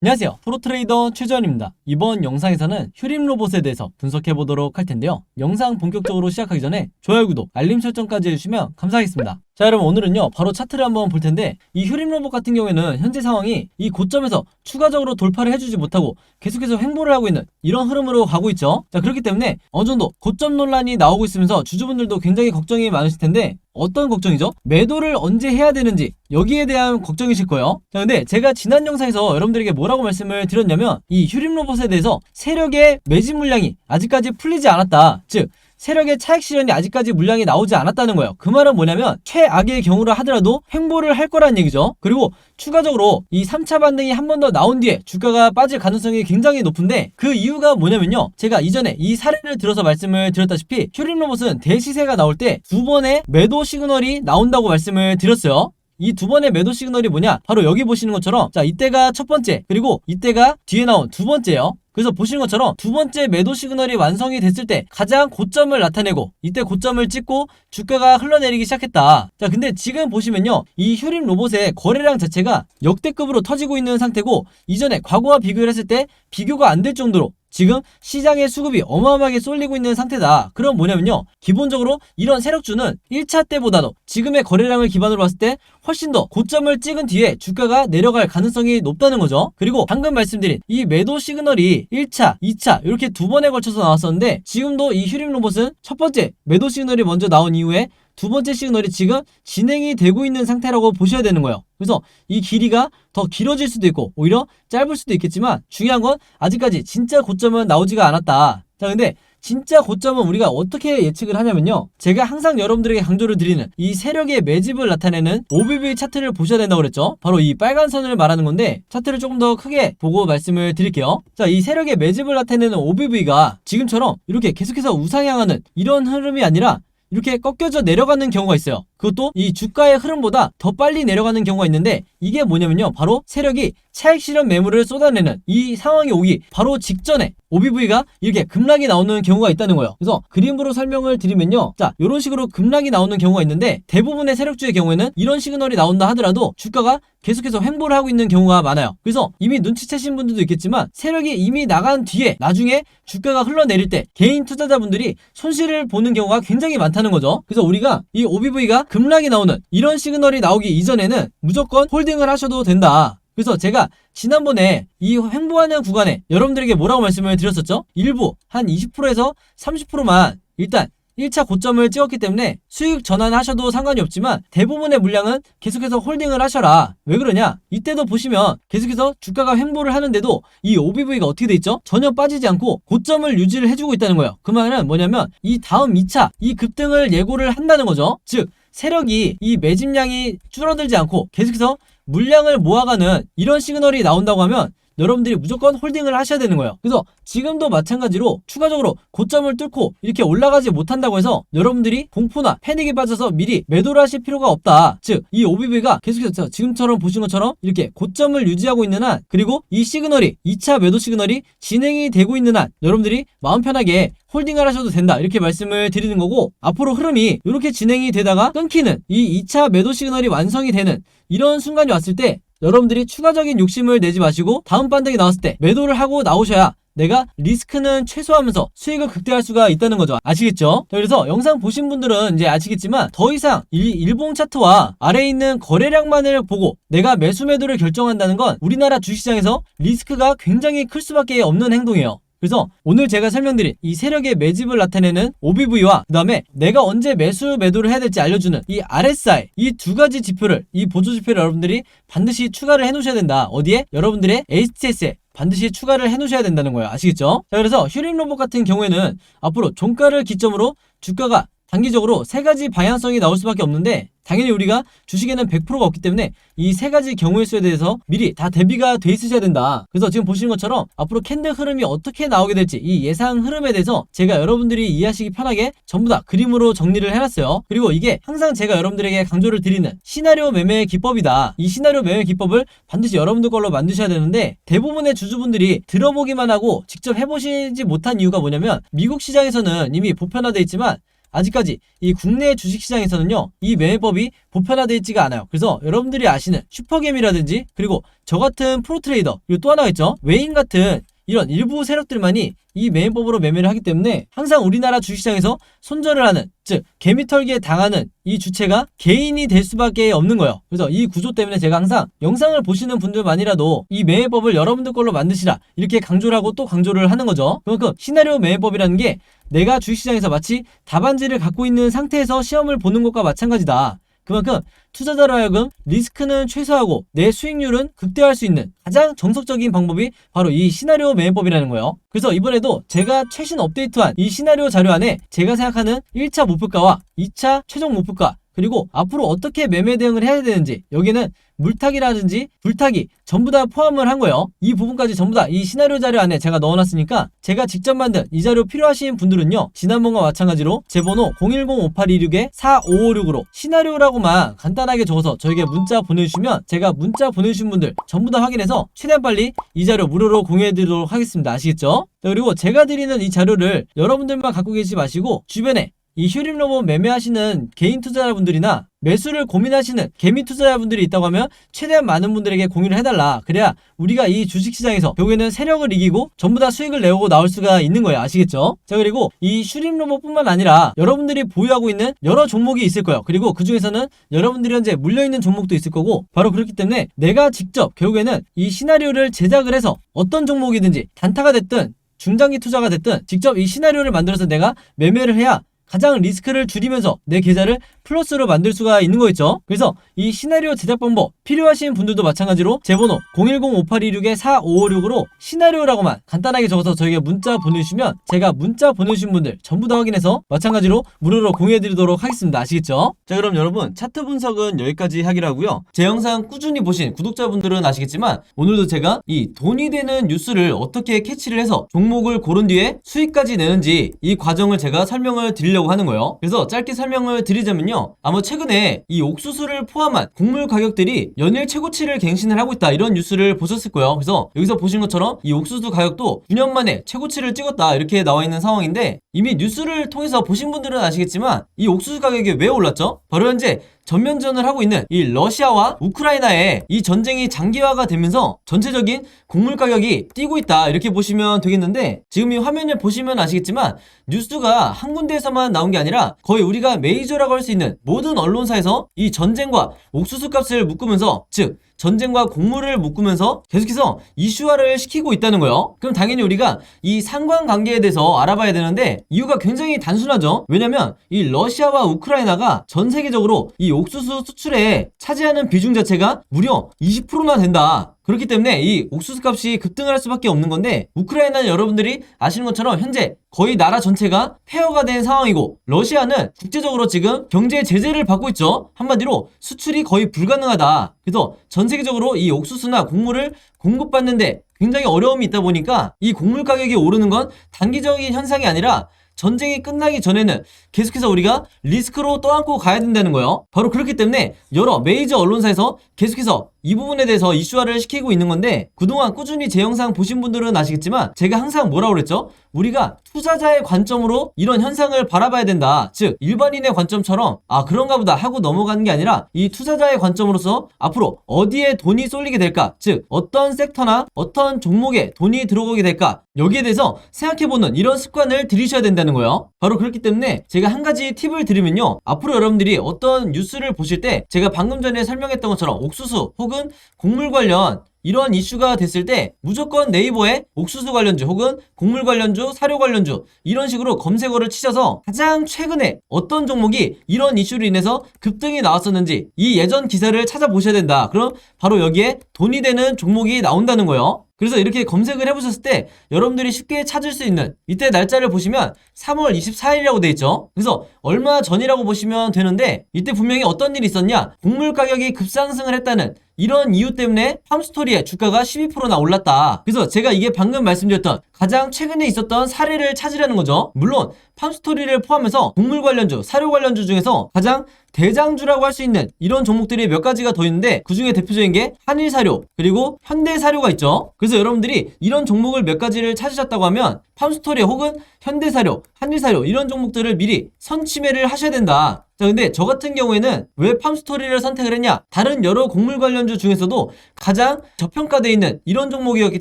안녕하세요. 프로트레이더 최재원입니다. 이번 영상에서는 휴림 로봇에 대해서 분석해보도록 할 텐데요. 영상 본격적으로 시작하기 전에 좋아요, 구독, 알림 설정까지 해주시면 감사하겠습니다. 자, 여러분, 오늘은요 바로 차트를 한번 볼 텐데, 이 휴림 로봇 같은 경우에는 현재 상황이 이 고점에서 추가적으로 돌파를 해주지 못하고 계속해서 횡보를 하고 있는 이런 흐름으로 가고 있죠. 자, 그렇기 때문에 어느정도 고점 논란이 나오고 있으면서 주주분들도 굉장히 걱정이 많으실 텐데, 어떤 걱정이죠? 매도를 언제 해야 되는지, 여기에 대한 걱정이실 거예요. 자, 근데 제가 지난 영상에서 여러분들에게 뭐라고 말씀을 드렸냐면, 이 휴림 로봇에 대해서 세력의 매집 물량이 아직까지 풀리지 않았다. 즉, 세력의 차익 실현이 아직까지 물량이 나오지 않았다는 거예요. 그 말은 뭐냐면 최악의 경우라 하더라도 횡보를 할 거라는 얘기죠. 그리고 추가적으로 이 3차 반등이 한 번 더 나온 뒤에 주가가 빠질 가능성이 굉장히 높은데, 그 이유가 뭐냐면요, 제가 이전에 이 사례를 들어서 말씀을 드렸다시피 휴림 로봇은 대시세가 나올 때 두 번의 매도 시그널이 나온다고 말씀을 드렸어요. 이 두 번의 매도 시그널이 뭐냐? 바로 여기 보시는 것처럼, 자, 이때가 첫 번째, 그리고 이때가 뒤에 나온 두 번째예요. 그래서 보시는 것처럼 두 번째 매도 시그널이 완성이 됐을 때 가장 고점을 나타내고, 이때 고점을 찍고 주가가 흘러내리기 시작했다. 자, 근데 지금 보시면요, 이 휴림 로봇의 거래량 자체가 역대급으로 터지고 있는 상태고, 이전에 과거와 비교를 했을 때 비교가 안 될 정도로 지금 시장의 수급이 어마어마하게 쏠리고 있는 상태다. 그럼 뭐냐면요, 기본적으로 이런 세력주는 1차 때보다도 지금의 거래량을 기반으로 봤을 때 훨씬 더 고점을 찍은 뒤에 주가가 내려갈 가능성이 높다는 거죠. 그리고 방금 말씀드린 이 매도 시그널이 1차, 2차 이렇게 두 번에 걸쳐서 나왔었는데, 지금도 이 휴림 로봇은 첫 번째 매도 시그널이 먼저 나온 이후에 두 번째 시그널이 지금 진행이 되고 있는 상태라고 보셔야 되는 거예요. 그래서 이 길이가 더 길어질 수도 있고 오히려 짧을 수도 있겠지만, 중요한 건 아직까지 진짜 고점은 나오지가 않았다. 자, 근데 진짜 고점은 우리가 어떻게 예측을 하냐면요, 제가 항상 여러분들에게 강조를 드리는 이 세력의 매집을 나타내는 OBV 차트를 보셔야 된다고 그랬죠. 바로 이 빨간 선을 말하는 건데, 차트를 조금 더 크게 보고 말씀을 드릴게요. 자, 이 세력의 매집을 나타내는 OBV가 지금처럼 이렇게 계속해서 우상향하는 이런 흐름이 아니라 이렇게 꺾여져 내려가는 경우가 있어요. 그것도 이 주가의 흐름보다 더 빨리 내려가는 경우가 있는데, 이게 뭐냐면요, 바로 세력이 차익 실현 매물을 쏟아내는 이 상황이 오기 바로 직전에 OBV가 이렇게 급락이 나오는 경우가 있다는 거예요. 그래서 그림으로 설명을 드리면요, 자, 이런 식으로 급락이 나오는 경우가 있는데, 대부분의 세력주의 경우에는 이런 시그널이 나온다 하더라도 주가가 계속해서 횡보를 하고 있는 경우가 많아요. 그래서 이미 눈치채신 분들도 있겠지만, 세력이 이미 나간 뒤에 나중에 주가가 흘러내릴 때 개인 투자자분들이 손실을 보는 경우가 굉장히 많다는 거죠. 그래서 우리가 이 OBV가 급락이 나오는 이런 시그널이 나오기 이전에는 무조건 홀딩을 하셔도 된다. 그래서 제가 지난번에 이 횡보하는 구간에 여러분들에게 뭐라고 말씀을 드렸었죠? 일부 한 20%에서 30%만 일단 1차 고점을 찍었기 때문에 수익 전환하셔도 상관이 없지만, 대부분의 물량은 계속해서 홀딩을 하셔라. 왜 그러냐? 이때도 보시면 계속해서 주가가 횡보를 하는데도 이 OBV가 어떻게 돼 있죠? 전혀 빠지지 않고 고점을 유지를 해주고 있다는 거예요. 그 말은 뭐냐면 이 다음 2차 이 급등을 예고를 한다는 거죠. 즉, 세력이 이 매집량이 줄어들지 않고 계속해서 물량을 모아가는 이런 시그널이 나온다고 하면 여러분들이 무조건 홀딩을 하셔야 되는 거예요. 그래서 지금도 마찬가지로 추가적으로 고점을 뚫고 이렇게 올라가지 못한다고 해서 여러분들이 공포나 패닉에 빠져서 미리 매도를 하실 필요가 없다. 즉, 이 OBV가 계속해서 지금처럼 보신 것처럼 이렇게 고점을 유지하고 있는 한, 그리고 이 시그널이 2차 매도 시그널이 진행이 되고 있는 한 여러분들이 마음 편하게 홀딩을 하셔도 된다, 이렇게 말씀을 드리는 거고, 앞으로 흐름이 이렇게 진행이 되다가 끊기는 이 2차 매도 시그널이 완성이 되는 이런 순간이 왔을 때 여러분들이 추가적인 욕심을 내지 마시고 다음 반등이 나왔을 때 매도를 하고 나오셔야 내가 리스크는 최소화하면서 수익을 극대화할 수가 있다는 거죠. 아시겠죠? 자, 그래서 영상 보신 분들은 이제 아시겠지만, 더 이상 일봉 차트와 아래에 있는 거래량만을 보고 내가 매수 매도를 결정한다는 건 우리나라 주식시장에서 리스크가 굉장히 클 수밖에 없는 행동이에요. 그래서 오늘 제가 설명드린 이 세력의 매집을 나타내는 OBV와 그 다음에 내가 언제 매수 매도를 해야 될지 알려주는 이 RSI, 이 두 가지 지표를, 이 보조지표를 여러분들이 반드시 추가를 해 놓으셔야 된다. 어디에? 여러분들의 HTS에 반드시 추가를 해 놓으셔야 된다는 거예요. 아시겠죠? 자, 그래서 휴림 로봇 같은 경우에는 앞으로 종가를 기점으로 주가가 단기적으로 세 가지 방향성이 나올 수밖에 없는데, 당연히 우리가 주식에는 100%가 없기 때문에 이 세 가지 경우의 수에 대해서 미리 다 대비가 돼 있으셔야 된다. 그래서 지금 보시는 것처럼 앞으로 캔들 흐름이 어떻게 나오게 될지, 이 예상 흐름에 대해서 제가 여러분들이 이해하시기 편하게 전부 다 그림으로 정리를 해놨어요. 그리고 이게 항상 제가 여러분들에게 강조를 드리는 시나리오 매매 기법이다. 이 시나리오 매매 기법을 반드시 여러분들 걸로 만드셔야 되는데, 대부분의 주주분들이 들어보기만 하고 직접 해보시지 못한 이유가 뭐냐면, 미국 시장에서는 이미 보편화돼 있지만 아직까지 이 국내 주식시장에서는요, 이 매매법이 보편화되어 있지가 않아요. 그래서 여러분들이 아시는 슈퍼겜이라든지, 그리고 저 같은 프로트레이더, 그리고 또 하나가 있죠, 외인 같은 이런 일부 세력들만이 이 매매법으로 매매를 하기 때문에 항상 우리나라 주식시장에서 손절을 하는, 즉 개미털기에 당하는 이 주체가 개인이 될 수밖에 없는 거예요. 그래서 이 구조 때문에 제가 항상 영상을 보시는 분들만이라도 이 매매법을 여러분들 걸로 만드시라 이렇게 강조를 하고 또 강조를 하는 거죠. 그만큼 시나리오 매매법이라는 게 내가 주식시장에서 마치 답안지를 갖고 있는 상태에서 시험을 보는 것과 마찬가지다. 그만큼 투자자로 하여금 리스크는 최소화하고 내 수익률은 극대화할 수 있는 가장 정석적인 방법이 바로 이 시나리오 매매법이라는 거예요. 그래서 이번에도 제가 최신 업데이트한 이 시나리오 자료 안에 제가 생각하는 1차 목표가와 2차 최종 목표가, 그리고 앞으로 어떻게 매매 대응을 해야 되는지, 여기는 물타기라든지 불타기 전부 다 포함을 한 거예요. 이 부분까지 전부 다 이 시나리오 자료 안에 제가 넣어놨으니까 제가 직접 만든 이 자료 필요하신 분들은요, 지난번과 마찬가지로 제 번호 010-5826-4556으로 시나리오라고만 간단하게 적어서 저에게 문자 보내주시면 제가 문자 보내주신 분들 전부 다 확인해서 최대한 빨리 이 자료 무료로 공유해드리도록 하겠습니다. 아시겠죠? 그리고 제가 드리는 이 자료를 여러분들만 갖고 계시지 마시고 주변에 이 휴림로봇 매매하시는 개인 투자자분들이나 매수를 고민하시는 개미 투자자분들이 있다고 하면 최대한 많은 분들에게 공유를 해달라. 그래야 우리가 이 주식시장에서 결국에는 세력을 이기고 전부 다 수익을 내오고 나올 수가 있는 거예요. 아시겠죠? 자, 그리고 이 휴림로봇뿐만 아니라 여러분들이 보유하고 있는 여러 종목이 있을 거예요. 그리고 그 중에서는 여러분들이 현재 물려있는 종목도 있을 거고, 바로 그렇기 때문에 내가 직접 결국에는 이 시나리오를 제작을 해서 어떤 종목이든지 단타가 됐든 중장기 투자가 됐든 직접 이 시나리오를 만들어서 내가 매매를 해야 가장 리스크를 줄이면서 내 계좌를 플러스로 만들 수가 있는 거 있죠. 그래서 이 시나리오 제작 방법 필요하신 분들도 마찬가지로 제 번호 010-5826-4556으로 시나리오라고만 간단하게 적어서 저에게 문자 보내주시면 제가 문자 보내주신 분들 전부 다 확인해서 마찬가지로 무료로 공유해드리도록 하겠습니다. 아시겠죠? 자, 그럼 여러분 차트 분석은 여기까지 하기로 하고요. 제 영상 꾸준히 보신 구독자분들은 아시겠지만 오늘도 제가 이 돈이 되는 뉴스를 어떻게 캐치를 해서 종목을 고른 뒤에 수익까지 내는지 이 과정을 제가 설명을 드리려고 하는 거예요. 그래서 짧게 설명을 드리자면요, 아마 최근에 이 옥수수를 포함한 곡물 가격들이 연일 최고치를 갱신을 하고 있다, 이런 뉴스를 보셨을 거예요. 그래서 여기서 보신 것처럼 이 옥수수 가격도 9년 만에 최고치를 찍었다 이렇게 나와 있는 상황인데, 이미 뉴스를 통해서 보신 분들은 아시겠지만 이 옥수수 가격이 왜 올랐죠? 바로 현재 전면전을 하고 있는 이 러시아와 우크라이나의 이 전쟁이 장기화가 되면서 전체적인 곡물 가격이 뛰고 있다 이렇게 보시면 되겠는데, 지금 이 화면을 보시면 아시겠지만 뉴스가 한 군데에서만 나온 게 아니라 거의 우리가 메이저라고 할 수 있는 모든 언론사에서 이 전쟁과 옥수수 값을 묶으면서, 즉 전쟁과 곡물을 묶으면서 계속해서 이슈화를 시키고 있다는 거예요. 그럼 당연히 우리가 이 상관관계에 대해서 알아봐야 되는데 이유가 굉장히 단순하죠. 왜냐면 이 러시아와 우크라이나가 전 세계적으로 이 옥수수 수출에 차지하는 비중 자체가 무려 20%나 된다. 그렇기 때문에 이 옥수수 값이 급등을 할 수밖에 없는 건데, 우크라이나는 여러분들이 아시는 것처럼 현재 거의 나라 전체가 폐허가 된 상황이고, 러시아는 국제적으로 지금 경제 제재를 받고 있죠. 한마디로 수출이 거의 불가능하다. 그래서 전 세계적으로 이 옥수수나 곡물을 공급받는데 굉장히 어려움이 있다 보니까 이 곡물 가격이 오르는 건 단기적인 현상이 아니라 전쟁이 끝나기 전에는 계속해서 우리가 리스크로 떠안고 가야 된다는 거예요. 바로 그렇기 때문에 여러 메이저 언론사에서 계속해서 이 부분에 대해서 이슈화를 시키고 있는 건데, 그동안 꾸준히 제 영상 보신 분들은 아시겠지만 제가 항상 뭐라고 그랬죠? 우리가 투자자의 관점으로 이런 현상을 바라봐야 된다. 즉 일반인의 관점처럼 그런가 보다 하고 넘어가는 게 아니라 이 투자자의 관점으로서 앞으로 어디에 돈이 쏠리게 될까, 즉 어떤 섹터나 어떤 종목에 돈이 들어오게 될까, 여기에 대해서 생각해보는 이런 습관을 들이셔야 된다는 거예요. 바로 그렇기 때문에 제가 한 가지 팁을 드리면요, 앞으로 여러분들이 어떤 뉴스를 보실 때 제가 방금 전에 설명했던 것처럼 옥수수 혹은 곡물 관련 이런 이슈가 됐을 때 무조건 네이버에 옥수수 관련주 혹은 곡물 관련주, 사료 관련주 이런 식으로 검색어를 치셔서 가장 최근에 어떤 종목이 이런 이슈로 인해서 급등이 나왔었는지 이 예전 기사를 찾아보셔야 된다. 그럼 바로 여기에 돈이 되는 종목이 나온다는 거예요. 그래서 이렇게 검색을 해보셨을 때 여러분들이 쉽게 찾을 수 있는 이때 날짜를 보시면 3월 24일이라고 돼 있죠. 그래서 얼마 전이라고 보시면 되는데, 이때 분명히 어떤 일이 있었냐, 곡물 가격이 급상승을 했다는 이런 이유 때문에 팜스토리의 주가가 12%나 올랐다. 그래서 제가 이게 방금 말씀드렸던 가장 최근에 있었던 사례를 찾으라는 거죠. 물론 팜스토리를 포함해서 곡물 관련주, 사료 관련주 중에서 가장 대장주라고 할 수 있는 이런 종목들이 몇 가지가 더 있는데 그 중에 대표적인 게 한일사료 그리고 현대사료가 있죠. 그래서 여러분들이 이런 종목을 몇 가지를 찾으셨다고 하면 팜스토리 혹은 현대사료, 한일사료 이런 종목들을 미리 선침해를 하셔야 된다. 자, 근데 저 같은 경우에는 왜 팜스토리를 선택을 했냐? 다른 여러 곡물 관련주 중에서도 가장 저평가되어 있는 이런 종목이었기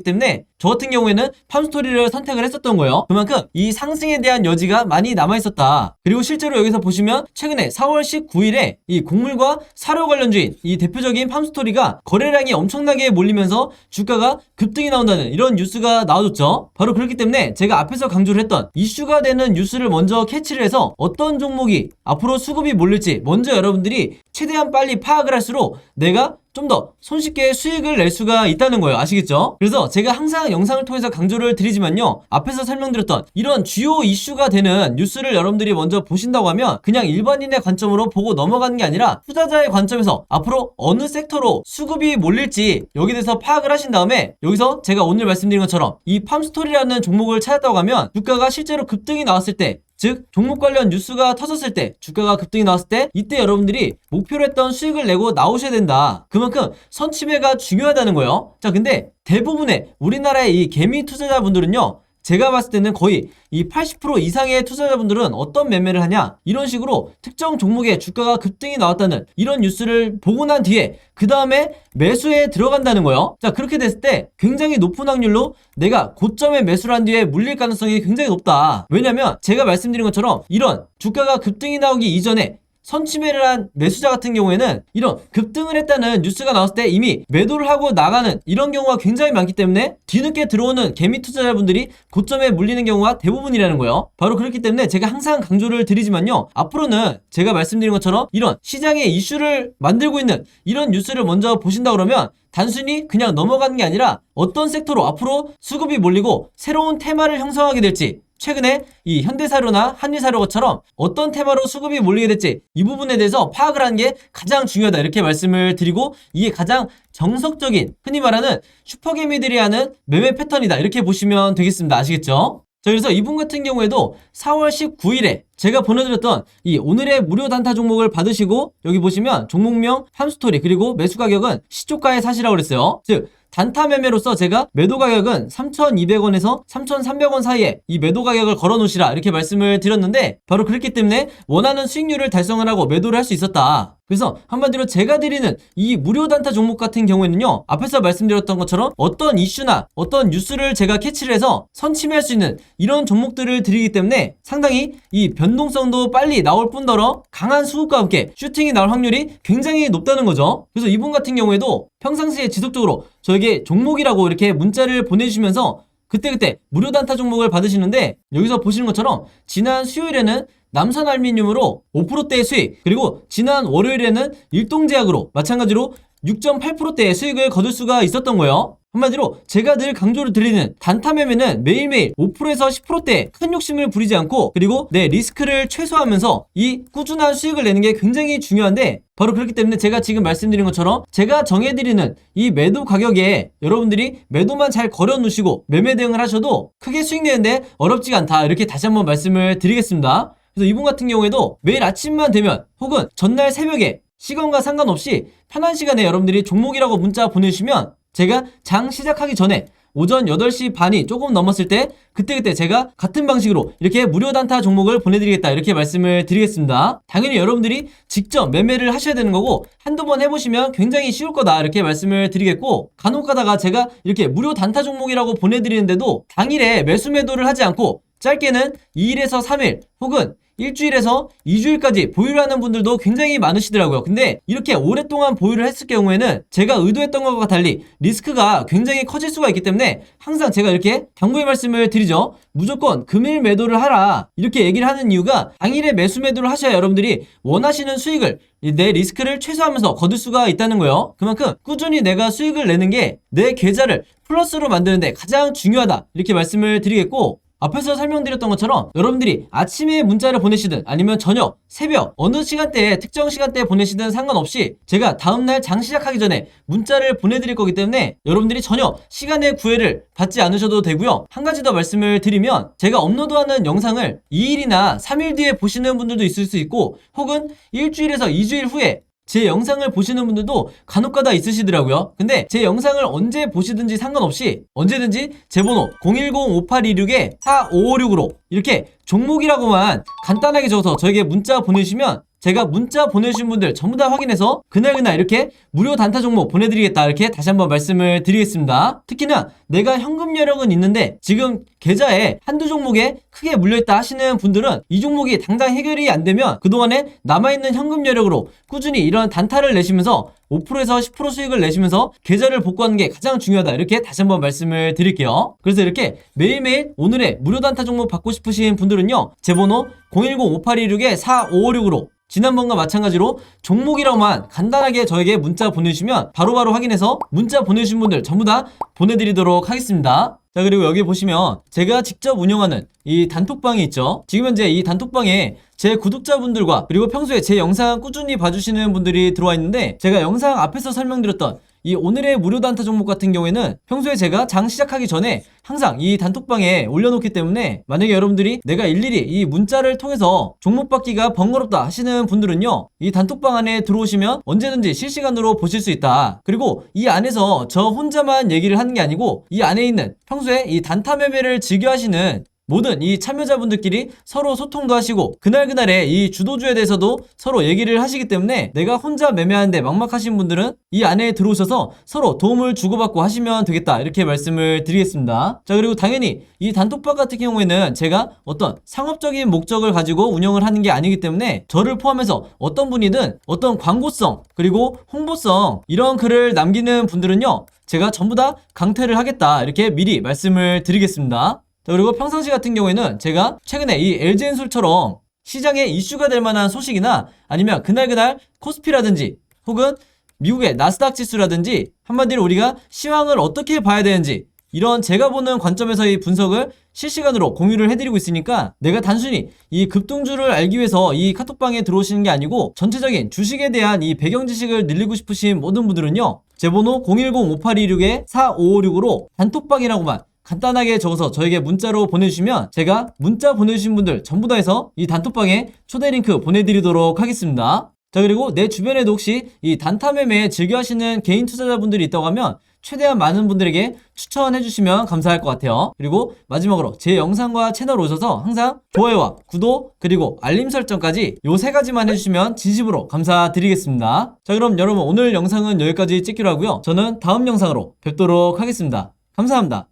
때문에 저 같은 경우에는 팜스토리를 선택을 했었던 거예요. 그만큼 이 상승에 대한 여지가 많이 남아있었다. 그리고 실제로 여기서 보시면 최근에 4월 19일에 이 곡물과 사료 관련주인 이 대표적인 팜스토리가 거래량이 엄청나게 몰리면서 주가가 급등이 나온다는 이런 뉴스가 나와줬죠. 바로 그렇기 때문에 제가 앞에서 강조를 했던 이슈가 되는 뉴스를 먼저 캐치를 해서 어떤 종목이 앞으로 수급이 몰릴지 먼저 여러분들이 최대한 빨리 파악을 할수록 내가 좀 더 손쉽게 수익을 낼 수가 있다는 거예요. 아시겠죠? 그래서 제가 항상 영상을 통해서 강조를 드리지만요, 앞에서 설명드렸던 이런 주요 이슈가 되는 뉴스를 여러분들이 먼저 보신다고 하면 그냥 일반인의 관점으로 보고 넘어가는 게 아니라 투자자의 관점에서 앞으로 어느 섹터로 수급이 몰릴지 여기에 대해서 파악을 하신 다음에 여기서 제가 오늘 말씀드린 것처럼 이 팜스토리라는 종목을 찾았다고 하면 주가가 실제로 급등이 나왔을 때, 즉 종목 관련 뉴스가 터졌을 때, 주가가 급등이 나왔을 때 이때 여러분들이 목표로 했던 수익을 내고 나오셔야 된다. 그만큼 선침해가 중요하다는 거예요. 자, 근데 대부분의 우리나라의 이 개미 투자자분들은요, 제가 봤을 때는 거의 이 80% 이상의 투자자분들은 어떤 매매를 하냐, 이런 식으로 특정 종목의 주가가 급등이 나왔다는 이런 뉴스를 보고 난 뒤에 그 다음에 매수에 들어간다는 거예요. 자, 그렇게 됐을 때 굉장히 높은 확률로 내가 고점에 매수를 한 뒤에 물릴 가능성이 굉장히 높다. 왜냐면 제가 말씀드린 것처럼 이런 주가가 급등이 나오기 이전에 선침해를 한 매수자 같은 경우에는 이런 급등을 했다는 뉴스가 나왔을 때 이미 매도를 하고 나가는 이런 경우가 굉장히 많기 때문에 뒤늦게 들어오는 개미 투자자분들이 고점에 물리는 경우가 대부분이라는 거예요. 바로 그렇기 때문에 제가 항상 강조를 드리지만요, 앞으로는 제가 말씀드린 것처럼 이런 시장의 이슈를 만들고 있는 이런 뉴스를 먼저 보신다 그러면 단순히 그냥 넘어가는 게 아니라 어떤 섹터로 앞으로 수급이 몰리고 새로운 테마를 형성하게 될지, 최근에 이 현대사료나 한일사료처럼 어떤 테마로 수급이 몰리게 될지 이 부분에 대해서 파악을 하는 게 가장 중요하다, 이렇게 말씀을 드리고, 이게 가장 정석적인 흔히 말하는 슈퍼개미들이 하는 매매 패턴이다, 이렇게 보시면 되겠습니다. 아시겠죠? 자, 그래서 이분 같은 경우에도 4월 19일에 제가 보내드렸던 이 오늘의 무료 단타 종목을 받으시고 여기 보시면 종목명, 팜스토리 그리고 매수 가격은 시초가에 사시라고 그랬어요. 즉 단타 매매로서 제가 매도 가격은 3,200원에서 3,300원 사이에 이 매도 가격을 걸어 놓으시라, 이렇게 말씀을 드렸는데 바로 그렇기 때문에 원하는 수익률을 달성을 하고 매도를 할 수 있었다. 그래서 한마디로 제가 드리는 이 무료 단타 종목 같은 경우에는요, 앞에서 말씀드렸던 것처럼 어떤 이슈나 어떤 뉴스를 제가 캐치를 해서 선침해할 수 있는 이런 종목들을 드리기 때문에 상당히 이 변동성도 빨리 나올 뿐더러 강한 수급과 함께 슈팅이 나올 확률이 굉장히 높다는 거죠. 그래서 이분 같은 경우에도 평상시에 지속적으로 저에게 종목이라고 이렇게 문자를 보내주시면서 그때그때 무료 단타 종목을 받으시는데, 여기서 보시는 것처럼 지난 수요일에는 남선알미늄으로 5%대의 수익, 그리고 지난 월요일에는 일동제약으로 마찬가지로 6.8%대의 수익을 거둘 수가 있었던 거예요. 한마디로 제가 늘 강조를 드리는 단타 매매는 매일매일 5%에서 10%대의 큰 욕심을 부리지 않고 그리고 내 리스크를 최소화하면서 이 꾸준한 수익을 내는 게 굉장히 중요한데, 바로 그렇기 때문에 제가 지금 말씀드린 것처럼 제가 정해드리는 이 매도 가격에 여러분들이 매도만 잘 걸어 놓으시고 매매 대응을 하셔도 크게 수익 내는데 어렵지가 않다, 이렇게 다시 한번 말씀을 드리겠습니다. 그래서 이분 같은 경우에도 매일 아침만 되면 혹은 전날 새벽에 시간과 상관없이 편한 시간에 여러분들이 종목이라고 문자 보내주시면 제가 장 시작하기 전에 오전 8시 반이 조금 넘었을 때 그때그때 제가 같은 방식으로 이렇게 무료 단타 종목을 보내드리겠다, 이렇게 말씀을 드리겠습니다. 당연히 여러분들이 직접 매매를 하셔야 되는 거고 한두 번 해보시면 굉장히 쉬울 거다, 이렇게 말씀을 드리겠고, 간혹 가다가 제가 이렇게 무료 단타 종목이라고 보내드리는데도 당일에 매수 매도를 하지 않고 짧게는 2일에서 3일 혹은 일주일에서 2주일까지 보유를 하는 분들도 굉장히 많으시더라고요. 근데 이렇게 오랫동안 보유를 했을 경우에는 제가 의도했던 것과 달리 리스크가 굉장히 커질 수가 있기 때문에 항상 제가 이렇게 당부의 말씀을 드리죠. 무조건 금일 매도를 하라, 이렇게 얘기를 하는 이유가 당일에 매수 매도를 하셔야 여러분들이 원하시는 수익을, 내 리스크를 최소화하면서 거둘 수가 있다는 거예요. 그만큼 꾸준히 내가 수익을 내는 게 내 계좌를 플러스로 만드는데 가장 중요하다, 이렇게 말씀을 드리겠고, 앞에서 설명드렸던 것처럼 여러분들이 아침에 문자를 보내시든 아니면 저녁, 새벽, 어느 시간대에 특정 시간대에 보내시든 상관없이 제가 다음날 장 시작하기 전에 문자를 보내드릴 거기 때문에 여러분들이 전혀 시간의 구애를 받지 않으셔도 되고요. 한 가지 더 말씀을 드리면 제가 업로드하는 영상을 2일이나 3일 뒤에 보시는 분들도 있을 수 있고 혹은 일주일에서 2주일 후에 제 영상을 보시는 분들도 간혹가다 있으시더라고요. 근데 제 영상을 언제 보시든지 상관없이 언제든지 제 번호 010-5826-4556으로 이렇게 종목이라고만 간단하게 적어서 저에게 문자 보내주시면 제가 문자 보내주신 분들 전부 다 확인해서 그날 이렇게 무료 단타 종목 보내드리겠다 이렇게 다시 한번 말씀을 드리겠습니다. 특히나 내가 현금 여력은 있는데 지금 계좌에 한두 종목에 크게 물려있다 하시는 분들은 이 종목이 당장 해결이 안 되면 그동안에 남아있는 현금 여력으로 꾸준히 이런 단타를 내시면서 5%에서 10% 수익을 내시면서 계좌를 복구하는 게 가장 중요하다 이렇게 다시 한번 말씀을 드릴게요. 그래서 이렇게 매일매일 오늘의 무료 단타 종목 받고 싶으신 분들은요 제 번호 010-5826-4556으로 지난번과 마찬가지로 종목이라고만 간단하게 저에게 문자 보내주시면 바로바로 확인해서 문자 보내주신 분들 전부 다 보내드리도록 하겠습니다. 자, 그리고 여기 보시면 제가 직접 운영하는 이 단톡방이 있죠. 지금 현재 이 단톡방에 제 구독자분들과 그리고 평소에 제 영상 꾸준히 봐주시는 분들이 들어와 있는데 제가 영상 앞에서 설명드렸던 이 오늘의 무료 단타 종목 같은 경우에는 평소에 제가 장 시작하기 전에 항상 이 단톡방에 올려놓기 때문에 만약에 여러분들이 내가 일일이 이 문자를 통해서 종목 받기가 번거롭다 하시는 분들은요 이 단톡방 안에 들어오시면 언제든지 실시간으로 보실 수 있다. 그리고 이 안에서 저 혼자만 얘기를 하는 게 아니고 이 안에 있는 평소에 이 단타 매매를 즐겨 하시는 모든 이 참여자분들끼리 서로 소통도 하시고 그날그날의 이 주도주에 대해서도 서로 얘기를 하시기 때문에 내가 혼자 매매하는데 막막하신 분들은 이 안에 들어오셔서 서로 도움을 주고받고 하시면 되겠다 이렇게 말씀을 드리겠습니다. 자, 그리고 당연히 이 단톡방 같은 경우에는 제가 어떤 상업적인 목적을 가지고 운영을 하는 게 아니기 때문에 저를 포함해서 어떤 분이든 어떤 광고성 그리고 홍보성 이런 글을 남기는 분들은요 제가 전부 다 강퇴를 하겠다 이렇게 미리 말씀을 드리겠습니다. 그리고 평상시 같은 경우에는 제가 최근에 이 LG엔솔처럼 시장에 이슈가 될 만한 소식이나 아니면 그날 코스피라든지 혹은 미국의 나스닥 지수라든지 한마디로 우리가 시황을 어떻게 봐야 되는지 이런 제가 보는 관점에서의 분석을 실시간으로 공유를 해드리고 있으니까 내가 단순히 이 급등주를 알기 위해서 이 카톡방에 들어오시는 게 아니고 전체적인 주식에 대한 이 배경 지식을 늘리고 싶으신 모든 분들은요 제 번호 010-5826-4556으로 단톡방이라고만 간단하게 적어서 저에게 문자로 보내주시면 제가 문자 보내주신 분들 전부 다 해서 이 단톡방에 초대 링크 보내드리도록 하겠습니다. 자, 그리고 내 주변에도 혹시 이 단타 매매 즐겨 하시는 개인 투자자분들이 있다고 하면 최대한 많은 분들에게 추천해 주시면 감사할 것 같아요. 그리고 마지막으로 제 영상과 채널 오셔서 항상 좋아요와 구독 그리고 알림 설정까지 요 세 가지만 해주시면 진심으로 감사드리겠습니다. 자, 그럼 여러분 오늘 영상은 여기까지 찍기로 하고요. 저는 다음 영상으로 뵙도록 하겠습니다. 감사합니다.